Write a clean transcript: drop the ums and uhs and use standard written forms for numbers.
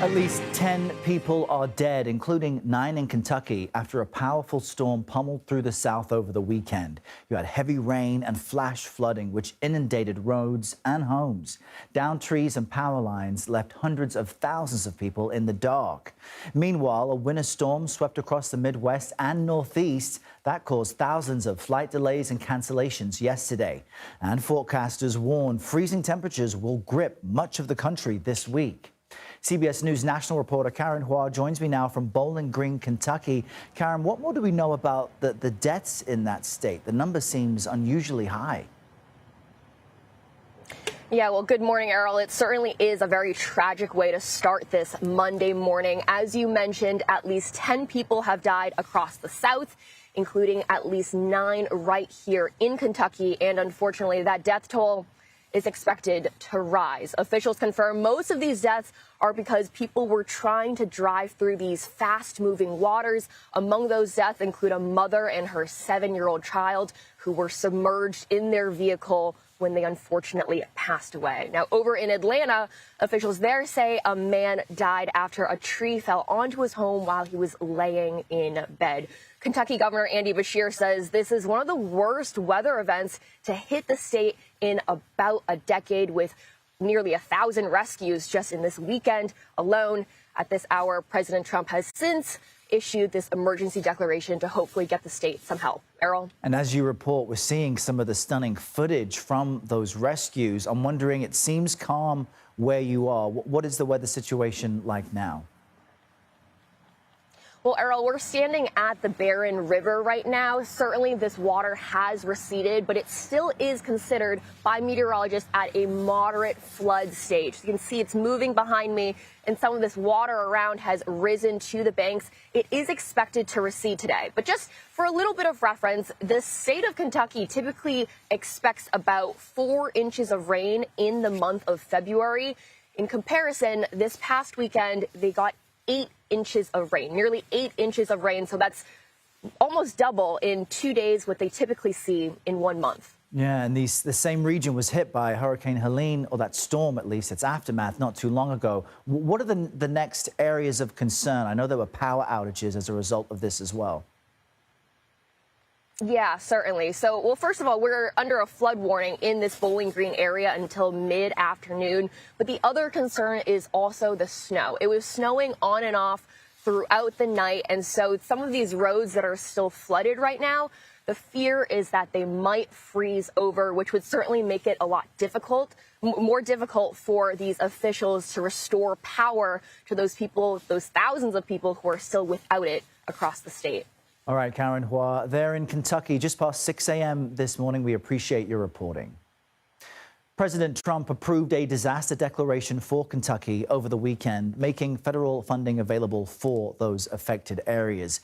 At least 10 people are dead, including 9 in Kentucky, after a powerful storm pummeled through the South over the weekend. You had heavy rain and flash flooding, which inundated roads and homes. Downed trees and power lines left hundreds of thousands of people in the dark. Meanwhile, a winter storm swept across the Midwest and Northeast. That caused thousands of flight delays and cancellations yesterday. And forecasters warn freezing temperatures will grip much of the country this week. CBS News national reporter Karen Hua joins me now from Bowling Green, Kentucky. Karen, what more do we know about the deaths in that state? The number seems unusually high. Yeah, well, good morning, Errol. It certainly is a very tragic way to start this Monday morning. As you mentioned, at least 10 people have died across the South, including at least 9 right here in Kentucky. And unfortunately, that death toll is expected to rise. Officials confirm most of these deaths are because people were trying to drive through these fast-moving waters. Among those deaths include a mother and her 7-year-old child who were submerged in their vehicle when they unfortunately passed away. Now, over in Atlanta, officials there say a man died after a tree fell onto his home while he was laying in bed. Kentucky Governor Andy Beshear says this is one of the worst weather events to hit the state in about a decade, with nearly 1,000 rescues just in this weekend alone. At this hour, President Trump has since issued this emergency declaration to hopefully get the state some help. Errol? And as you report, we're seeing some of the stunning footage from those rescues. I'm wondering, it seems calm where you are. What is the weather situation like now? Well, Errol, we're standing at the Barren River right now. Certainly this water has receded, but it still is considered by meteorologists at a moderate flood stage. You can see it's moving behind me, and some of this water around has risen to the banks. It is expected to recede today. But just for a little bit of reference, the state of Kentucky typically expects about 4 inches of rain in the month of February. In comparison, this past weekend, they got 8 inches of rain, nearly 8 inches of rain. So that's almost double in 2 days what they typically see in 1 month. Yeah, and the same region was hit by Hurricane Helene, or that storm at least, its aftermath, not too long ago. What are the next areas of concern? I know there were power outages as a result of this as well. Yeah, certainly. So, well, first of all, we're under a flood warning in this Bowling Green area until mid-afternoon. But the other concern is also the snow. It was snowing on and off throughout the night. And so some of these roads that are still flooded right now, the fear is that they might freeze over, which would certainly make it a lot more difficult for these officials to restore power to those people, those thousands of people who are still without it across the state. All right, Karen Hua, there in Kentucky, just past 6 a.m. this morning. We appreciate your reporting. President Trump approved a disaster declaration for Kentucky over the weekend, making federal funding available for those affected areas.